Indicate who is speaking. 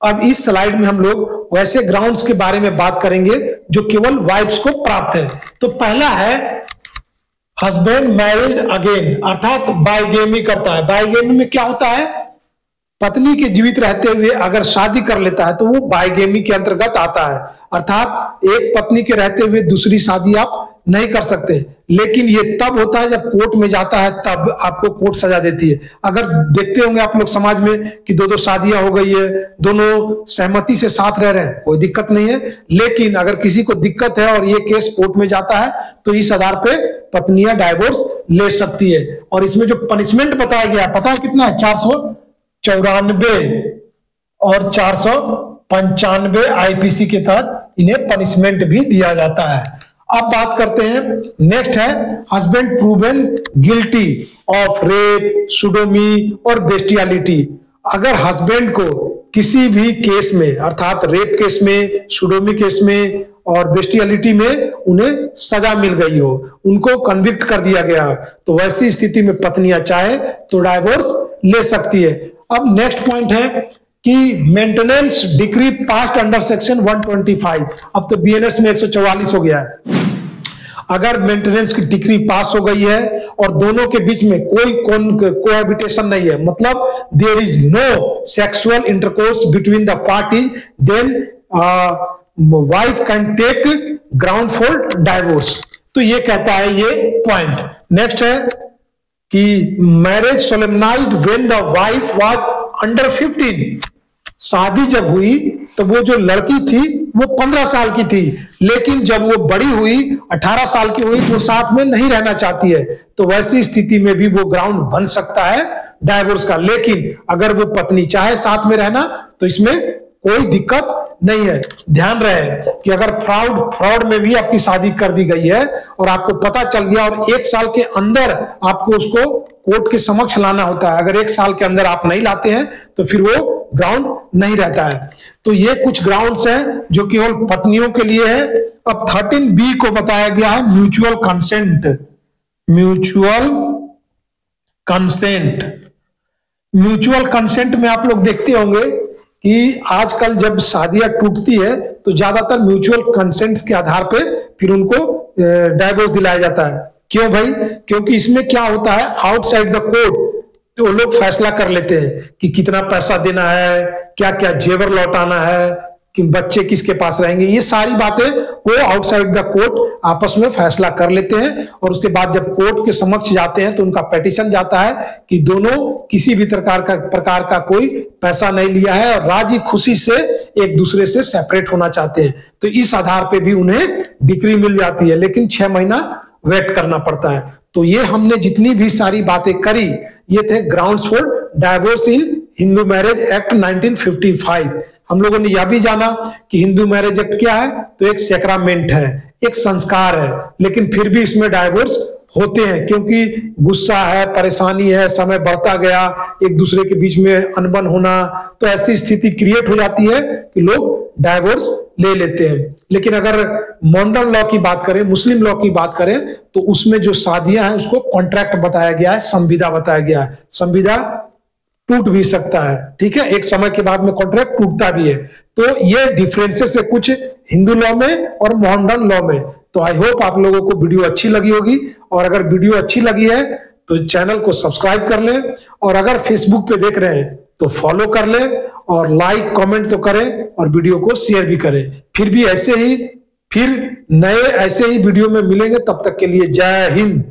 Speaker 1: अब इस स्लाइड में हम लोग वैसे ग्राउंड्स के बारे में बात करेंगे जो केवल वाइफ्स को प्राप्त है। तो पहला है हस्बैंड मैरिड अगेन, अर्थात बाइगेमी करता है। बाइगेमी में क्या होता है, पत्नी के जीवित रहते हुए अगर शादी कर लेता है तो वो बाइगेमी के अंतर्गत आता है। अर्थात एक पत्नी के रहते हुए दूसरी शादी आप नहीं कर सकते, लेकिन ये तब होता है जब कोर्ट में जाता है, तब आपको कोर्ट सजा देती है। अगर देखते होंगे आप लोग समाज में कि दो शादियां हो गई है, दोनों सहमति से साथ रह रहे हैं, कोई दिक्कत नहीं है। लेकिन अगर किसी को दिक्कत है और ये केस कोर्ट में जाता है तो इस आधार पे पत्नियां डाइवोर्स ले सकती है। और इसमें जो पनिशमेंट बताया गया पता है कितना है, 494 और 495 आईपीसी के तहत इन्हें पनिशमेंट भी दिया जाता है। अब बात करते हैं, नेक्स्ट है husband proven guilty of rape, sodomy और बेस्टियलिटी। अगर हस्बैंड को किसी भी केस में, अर्थात रेप केस में, सोडोमी केस में और बेस्टियलिटी में उन्हें सजा मिल गई हो, उनको कन्विक्ट कर दिया गया, तो वैसी स्थिति में पत्नियां चाहे तो डाइवोर्स ले सकती है। अब नेक्स्ट पॉइंट है कि maintenance decree passed under section 125। अब तो बीएनएस में 144 हो गया है। अगर मेंटेनेंस की डिक्री पास हो गई है और दोनों के बीच में कोई कोहैबिटेशन नहीं है, मतलब there is no sexual intercourse between the party, then wife can take ground for divorce. तो ये कहता है ये पॉइंट। नेक्स्ट है कि marriage solemnised when the wife was under 15। शादी जब हुई तो वो जो लड़की थी वो 15 साल की थी, लेकिन जब वो बड़ी हुई 18 साल की हुई तो साथ में नहीं रहना चाहती है, तो वैसी स्थिति में भी वो ग्राउंड बन सकता है डाइवोर्स का। लेकिन अगर वो पत्नी चाहे साथ में रहना तो इसमें कोई दिक्कत नहीं है। ध्यान रहे कि अगर फ्रॉड में भी आपकी शादी कर दी गई है और आपको पता चल गया और 1 साल के अंदर आपको उसको कोर्ट के समक्ष लाना होता है, अगर 1 साल के अंदर आप नहीं लाते हैं तो फिर वो ग्राउंड नहीं रहता है। तो ये कुछ ग्राउंड्स हैं जो केवल पत्नियों के लिए है। अब 13B को बताया गया है mutual consent. Mutual consent, mutual consent में आप लोग देखते होंगे कि आजकल जब शादियां टूटती है तो ज्यादातर म्यूचुअल कंसेंट के आधार पे फिर उनको डाइवोर्स दिलाया जाता है। क्यों भाई? क्योंकि इसमें क्या होता है, आउटसाइड द कोर्ट तो लोग फैसला कर लेते हैं कि कितना पैसा देना है, क्या क्या जेवर लौटाना है, कि बच्चे किसके पास रहेंगे, ये सारी बातें वो आउटसाइड द कोर्ट आपस में फैसला कर लेते हैं। और उसके बाद जब कोर्ट के समक्ष जाते हैं तो उनका पेटिशन जाता है कि दोनों किसी भी प्रकार का कोई पैसा नहीं लिया है और राजी खुशी से एक दूसरे से सेपरेट होना चाहते हैं, तो इस आधार पे भी उन्हें डिक्री मिल जाती है, लेकिन 6 महीना वेट करना पड़ता है। तो ये हमने जितनी भी सारी बातें करी ये थे grounds for divorce in Hindu marriage act 1955। हम लोगों ने यह भी जाना कि हिंदू मैरिज एक्ट क्या है, तो एक सैक्रामेंट है, एक संस्कार है, लेकिन फिर भी इसमें डाइवोर्स होते हैं क्योंकि गुस्सा है, परेशानी है, समय बढ़ता गया, एक दूसरे के बीच में अनबन होना, तो ऐसी स्थिति क्रिएट हो जाती है कि लोग डाइवोर्स ले लेते हैं। लेकिन अगर मॉडर्न लॉ की बात करें, मुस्लिम लॉ की बात करें, तो उसमें जो शादियां हैं उसको कॉन्ट्रैक्ट बताया गया है, संविदा बताया गया है। संविदा टूट भी सकता है, ठीक है, एक समय के बाद में कॉन्ट्रैक्ट टूटता भी है। तो ये डिफरेंसेस है कुछ हिंदू लॉ में और मॉडर्न लॉ में। तो आई होप आप लोगों को वीडियो अच्छी लगी होगी, और अगर वीडियो अच्छी लगी है तो चैनल को सब्सक्राइब कर लें, और अगर फेसबुक पे देख रहे हैं तो फॉलो कर लें, और लाइक कमेंट तो करें और वीडियो को शेयर भी करें। फिर नए ऐसे ही वीडियो में मिलेंगे, तब तक के लिए जय हिंद।